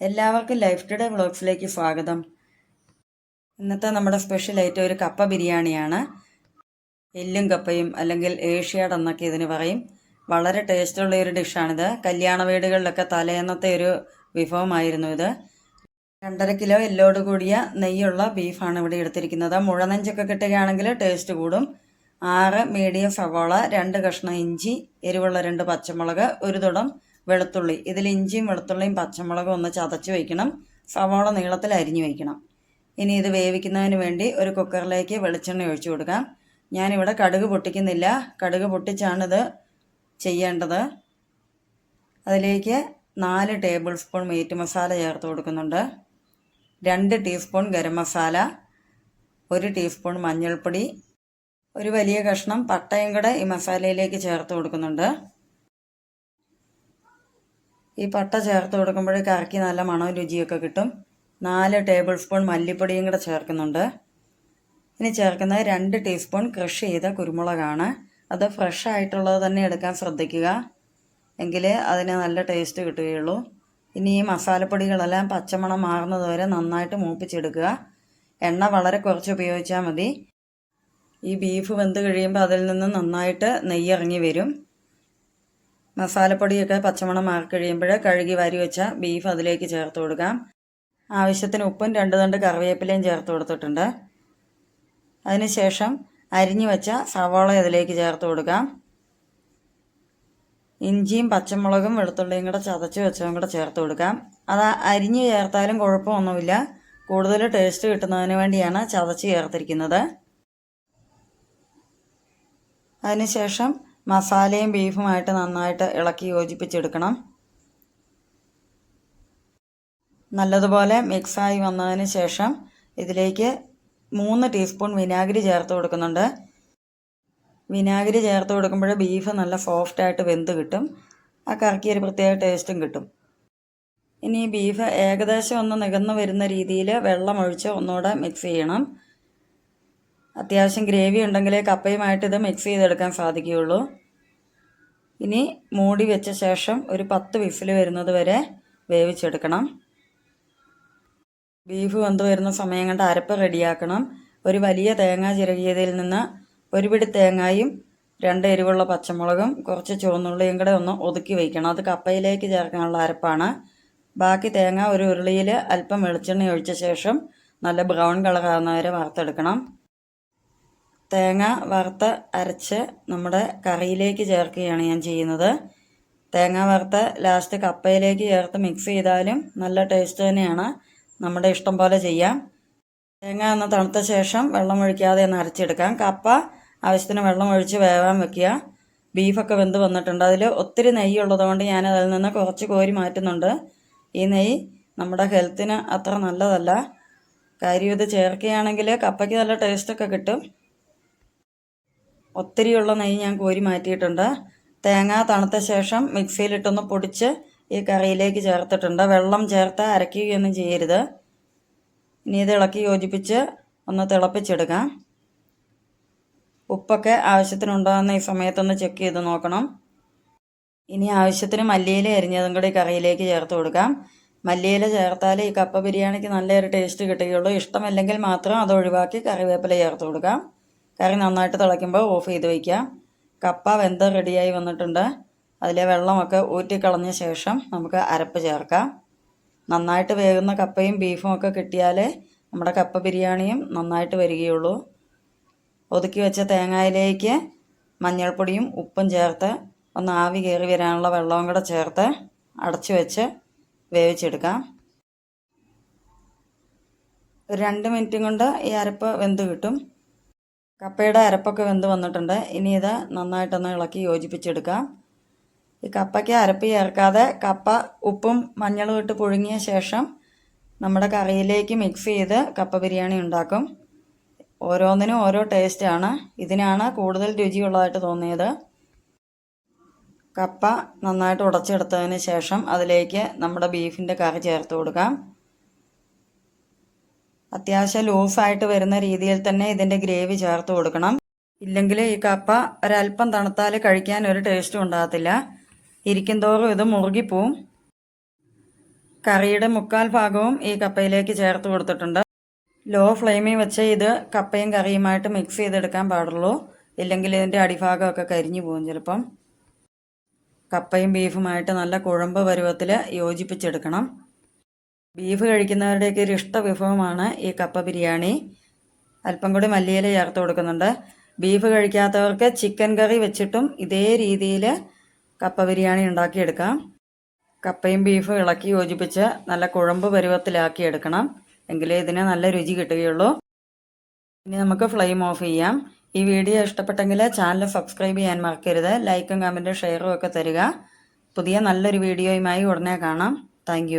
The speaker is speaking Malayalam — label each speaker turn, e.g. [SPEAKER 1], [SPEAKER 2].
[SPEAKER 1] എല്ലാവർക്കും ലൈഫ് ടുഡേ വ്ളോഗ്സിലേക്ക് സ്വാഗതം. ഇന്നത്തെ നമ്മുടെ സ്പെഷ്യൽ ഐറ്റം ഒരു കപ്പ ബിരിയാണിയാണ്. എല്ലും കപ്പയും അല്ലെങ്കിൽ ഏഷ്യാഡ് എന്നൊക്കെ ഇതിന് പറയും. വളരെ ടേസ്റ്റുള്ള ഒരു ഡിഷാണിത്. കല്യാണ വീടുകളിലൊക്കെ തലേന്നത്തെ ഒരു വിഭവമായിരുന്നു ഇത്. 2.5 കിലോ എല്ലോട് കൂടിയ നെയ്യുള്ള ബീഫാണ് ഇവിടെ എടുത്തിരിക്കുന്നത്. മുഴനെഞ്ചൊക്കെ കിട്ടുകയാണെങ്കിൽ ടേസ്റ്റ് കൂടും. 6 മീഡിയം സവാള, 2 കഷ്ണം ഇഞ്ചി, എരിവുള്ള 2 പച്ചമുളക്, ഒരു തുടം വെളുത്തുള്ളി. ഇതിൽ ഇഞ്ചിയും വെളുത്തുള്ളിയും പച്ചമുളകും ഒന്ന് ചതച്ച് വയ്ക്കണം. സവാള നീളത്തിൽ അരിഞ്ഞു വയ്ക്കണം. ഇനി ഇത് വേവിക്കുന്നതിന് വേണ്ടി ഒരു കുക്കറിലേക്ക് വെളിച്ചെണ്ണ ഒഴിച്ചു കൊടുക്കാം. ഞാനിവിടെ കടുക് പൊട്ടിക്കുന്നില്ല, കടുക് പൊട്ടിച്ചാണിത് ചെയ്യേണ്ടത്. അതിലേക്ക് 4 ടേബിൾ സ്പൂൺ മീറ്റ് മസാല ചേർത്ത് കൊടുക്കുന്നുണ്ട്. 2 ടീസ്പൂൺ ഗരം മസാല, 1 ടീസ്പൂൺ മഞ്ഞൾപ്പൊടി, ഒരു വലിയ കഷ്ണം പട്ടയും കൂടെ ഈ മസാലയിലേക്ക് ചേർത്ത് കൊടുക്കുന്നുണ്ട്. ഈ പട്ട ചേർത്ത് കൊടുക്കുമ്പോൾ കറിക്ക് നല്ല മണവും രുചിയൊക്കെ കിട്ടും. 4 ടേബിൾ സ്പൂൺ മല്ലിപ്പൊടിയും കൂടെ ചേർക്കുന്നുണ്ട്. ഇനി ചേർക്കുന്നത് 2 ടീസ്പൂൺ ക്രഷ് ചെയ്ത കുരുമുളകാണ്. അത് ഫ്രഷ് ആയിട്ടുള്ളത് തന്നെ എടുക്കാൻ ശ്രദ്ധിക്കുക, എങ്കിലേ അതിന് നല്ല ടേസ്റ്റ് കിട്ടുകയുള്ളൂ. ഇനി ഈ മസാലപ്പൊടികളെല്ലാം പച്ചമണം മാറുന്നത് വരെ നന്നായിട്ട് മൂപ്പിച്ചെടുക്കുക. എണ്ണ വളരെ കുറച്ച് ഉപയോഗിച്ചാൽ മതി. ഈ ബീഫ് വെന്ത് കഴിയുമ്പോൾ അതിൽ നിന്ന് നന്നായിട്ട് നെയ്യിറങ്ങി വരും. മസാലപ്പൊടിയൊക്കെ പച്ചമണം മാറി കഴിയുമ്പോൾ കഴുകി വാരി വെച്ച ബീഫ് അതിലേക്ക് ചേർത്ത് കൊടുക്കാം. ആവശ്യത്തിന് ഉപ്പും 2 തണ്ട് കറിവേപ്പിലയും ചേർത്ത് കൊടുത്തിട്ടുണ്ട്. അതിനുശേഷം അരിഞ്ഞു വെച്ച സവാള അതിലേക്ക് ചേർത്ത് കൊടുക്കാം. ഇഞ്ചിയും പച്ചമുളകും വെളുത്തുള്ളിയും കൂടെ ചതച്ച് വെച്ചതും കൂടെ ചേർത്ത് കൊടുക്കാം. അത് അരിഞ്ഞ് ചേർത്താലും കുഴപ്പമൊന്നുമില്ല. കൂടുതൽ ടേസ്റ്റ് കിട്ടുന്നതിന് വേണ്ടിയാണ് ചതച്ച് ചേർത്തിരിക്കുന്നത്. അതിനുശേഷം മസാലയും ബീഫുമായിട്ട് നന്നായിട്ട് ഇളക്കി യോജിപ്പിച്ചെടുക്കണം. നല്ലതുപോലെ മിക്സായി വന്നതിന് ശേഷം ഇതിലേക്ക് 3 ടീസ്പൂൺ വിനാഗിരി ചേർത്ത് കൊടുക്കുന്നുണ്ട്. വിനാഗിരി ചേർത്ത് കൊടുക്കുമ്പോൾ ബീഫ് നല്ല സോഫ്റ്റായിട്ട് വെന്ത് കിട്ടും. ആ കറിക്ക് ഒരു പ്രത്യേക ടേസ്റ്റും കിട്ടും. ഇനി ബീഫ് ഏകദേശം ഒന്ന് നികന്നു വരുന്ന രീതിയിൽ വെള്ളമൊഴിച്ച് ഒന്നുകൂടെ മിക്സ് ചെയ്യണം. അത്യാവശ്യം ഗ്രേവി ഉണ്ടെങ്കിൽ കപ്പയുമായിട്ട് ഇത് മിക്സ് ചെയ്തെടുക്കാൻ സാധിക്കുകയുള്ളൂ. ഇനി മൂടി വെച്ച ശേഷം ഒരു 10 വിസിൽ വരുന്നത് വരെ വേവിച്ചെടുക്കണം. ബീഫ് വെന്ത് വരുന്ന സമയം കൊണ്ട് അരപ്പ് റെഡിയാക്കണം. ഒരു വലിയ തേങ്ങ ചിരകിയതിൽ നിന്ന് ഒരു പിടി തേങ്ങയും 2 എരിവുള്ള പച്ചമുളകും കുറച്ച് ചുവന്നുള്ളിയും കൂടെ ഒന്ന് ഒതുക്കി വയ്ക്കണം. അത് കപ്പയിലേക്ക് ചേർക്കാനുള്ള അരപ്പാണ്. ബാക്കി തേങ്ങ ഒരു ഉരുളിയിൽ അല്പം വെളിച്ചെണ്ണ ഒഴിച്ച ശേഷം നല്ല ബ്രൗൺ കളറാകുന്ന വരെ വറുത്തെടുക്കണം. തേങ്ങ വറുത്ത് അരച്ച് നമ്മുടെ കറിയിലേക്ക് ചേർക്കുകയാണ് ഞാൻ ചെയ്യുന്നത്. തേങ്ങ വറുത്ത് ലാസ്റ്റ് കപ്പയിലേക്ക് ചേർത്ത് മിക്സ് ചെയ്താലും നല്ല ടേസ്റ്റ് തന്നെയാണ്. നമ്മുടെ ഇഷ്ടം പോലെ ചെയ്യാം. തേങ്ങ ഒന്ന് തണുത്ത ശേഷം വെള്ളം ഒഴിക്കാതെ ഒന്ന് അരച്ചെടുക്കാം. കപ്പ ആവശ്യത്തിന് വെള്ളം ഒഴിച്ച് വേവാൻ വെക്കുക. ബീഫൊക്കെ വെന്ത് വന്നിട്ടുണ്ട്. അതിൽ ഒത്തിരി നെയ്യ് ഉള്ളതുകൊണ്ട് ഞാൻ അതിൽ നിന്ന് കുറച്ച് കോരി മാറ്റുന്നുണ്ട്. ഈ നെയ്യ് നമ്മുടെ ഹെൽത്തിന് അത്ര നല്ലതല്ല. കാര്യം ഇത് ചേർക്കുകയാണെങ്കിൽ കപ്പയ്ക്ക് നല്ല ടേസ്റ്റൊക്കെ കിട്ടും. ഒത്തിരിയുള്ള നെയ്യ് ഞാൻ കോരി മാറ്റിയിട്ടുണ്ട്. തേങ്ങ തണുത്ത ശേഷം മിക്സിയിലിട്ടൊന്ന് പൊടിച്ച് ഈ കറിയിലേക്ക് ചേർത്തിട്ടുണ്ട്. വെള്ളം ചേർത്ത് അരയ്ക്കുകയൊന്നും ചെയ്യരുത്. ഇനി ഇത് ഇളക്കി യോജിപ്പിച്ച് ഒന്ന് തിളപ്പിച്ചെടുക്കാം. ഉപ്പൊക്കെ ആവശ്യത്തിനുണ്ടോ എന്ന് ഈ സമയത്തൊന്ന് ചെക്ക് ചെയ്ത് നോക്കണം. ഇനി ആവശ്യത്തിന് മല്ലിയില അരിഞ്ഞതും കൂടി കറിയിലേക്ക് ചേർത്ത് കൊടുക്കാം. മല്ലിയില ചേർത്താൽ ഈ കപ്പ ബിരിയാണിക്ക് നല്ലൊരു ടേസ്റ്റ് കിട്ടുകയുള്ളൂ. ഇഷ്ടമല്ലെങ്കിൽ മാത്രം അത് ഒഴിവാക്കി കറിവേപ്പില ചേർത്ത് കൊടുക്കാം. കറി നന്നായിട്ട് തിളയ്ക്കുമ്പോൾ ഓഫ് ചെയ്ത് വയ്ക്കാം. കപ്പ വെന്ത് റെഡിയായി വന്നിട്ടുണ്ട്. അതിലെ വെള്ളമൊക്കെ ഊറ്റിക്കളഞ്ഞ ശേഷം നമുക്ക് അരപ്പ് ചേർക്കാം. നന്നായിട്ട് വേകുന്ന കപ്പയും ബീഫും ഒക്കെ കിട്ടിയാലേ നമ്മുടെ കപ്പ ബിരിയാണിയും നന്നായിട്ട് വരികയുള്ളൂ. ഒതുക്കി വെച്ച തേങ്ങയിലേക്ക് മഞ്ഞൾപ്പൊടിയും ഉപ്പും ചേർത്ത് ഒന്ന് ആവി കയറി വരാനുള്ള വെള്ളവും കൂടെ ചേർത്ത് അടച്ചു വെച്ച് വേവിച്ചെടുക്കാം. ഒരു 2 മിനിറ്റും കൊണ്ട് ഈ അരപ്പ് വെന്ത് കിട്ടും. കപ്പയുടെ അരപ്പൊക്കെ വെന്ത് വന്നിട്ടുണ്ട്. ഇനി ഇത് നന്നായിട്ടൊന്ന് ഇളക്കി യോജിപ്പിച്ചെടുക്കാം. ഈ കപ്പയ്ക്ക് അരപ്പ് ചേർക്കാതെ കപ്പ ഉപ്പും മഞ്ഞളും ഇട്ട് പുഴുങ്ങിയ ശേഷം നമ്മുടെ കറിയിലേക്ക് മിക്സ് ചെയ്ത് കപ്പ ബിരിയാണി ഉണ്ടാക്കും. ഓരോന്നിനും ഓരോ ടേസ്റ്റാണ്. ഇതിനാണ് കൂടുതൽ രുചിയുള്ളതായിട്ട് തോന്നിയത്. കപ്പ നന്നായിട്ട് ഉടച്ചെടുത്തതിന് ശേഷം അതിലേക്ക് നമ്മുടെ ബീഫിൻ്റെ കറി ചേർത്ത് കൊടുക്കാം. അത്യാവശ്യം ലൂസായിട്ട് വരുന്ന രീതിയിൽ തന്നെ ഇതിൻ്റെ ഗ്രേവി ചേർത്ത് കൊടുക്കണം. ഇല്ലെങ്കിൽ ഈ കപ്പ ഒരല്പം തണുത്താൽ കഴിക്കാൻ ഒരു ടേസ്റ്റും ഉണ്ടാകത്തില്ല. ഇരിക്കും തോറും ഇത് മുറുകിപ്പോവും. കറിയുടെ 3/4 ഭാഗവും ഈ കപ്പയിലേക്ക് ചേർത്ത് കൊടുത്തിട്ടുണ്ട്. ലോ ഫ്ലെയിമിൽ വെച്ച് ഇത് കപ്പയും കറിയുമായിട്ട് മിക്സ് ചെയ്തെടുക്കാൻ പാടുള്ളൂ. ഇല്ലെങ്കിൽ ഇതിൻ്റെ അടിഭാഗമൊക്കെ കരിഞ്ഞു പോകും ചിലപ്പം. കപ്പയും ബീഫുമായിട്ട് നല്ല കുഴമ്പ് പരുവത്തിൽ യോജിപ്പിച്ചെടുക്കണം. ബീഫ് കഴിക്കുന്നവരുടെയൊക്കെ ഒരു ഇഷ്ട വിഭവമാണ് ഈ കപ്പ ബിരിയാണി. അല്പം കൂടി മല്ലിയില ചേർത്ത് കൊടുക്കുന്നുണ്ട്. ബീഫ് കഴിക്കാത്തവർക്ക് ചിക്കൻ കറി വെച്ചിട്ടും ഇതേ രീതിയിൽ കപ്പ ബിരിയാണി ഉണ്ടാക്കിയെടുക്കാം. കപ്പയും ബീഫും ഇളക്കി യോജിപ്പിച്ച് നല്ല കുഴമ്പ് പരുവത്തിലാക്കി എടുക്കണം. എങ്കിലേ ഇതിന് നല്ല രുചി കിട്ടുകയുള്ളൂ. ഇനി നമുക്ക് ഫ്ലെയിം ഓഫ് ചെയ്യാം. ഈ വീഡിയോ ഇഷ്ടപ്പെട്ടെങ്കിൽ ചാനൽ സബ്സ്ക്രൈബ് ചെയ്യാൻ മറക്കരുത്. ലൈക്കും കമൻറ്റും ഷെയറും ഒക്കെ തരിക. പുതിയ നല്ലൊരു വീഡിയോയുമായി ഉടനെ കാണാം. താങ്ക്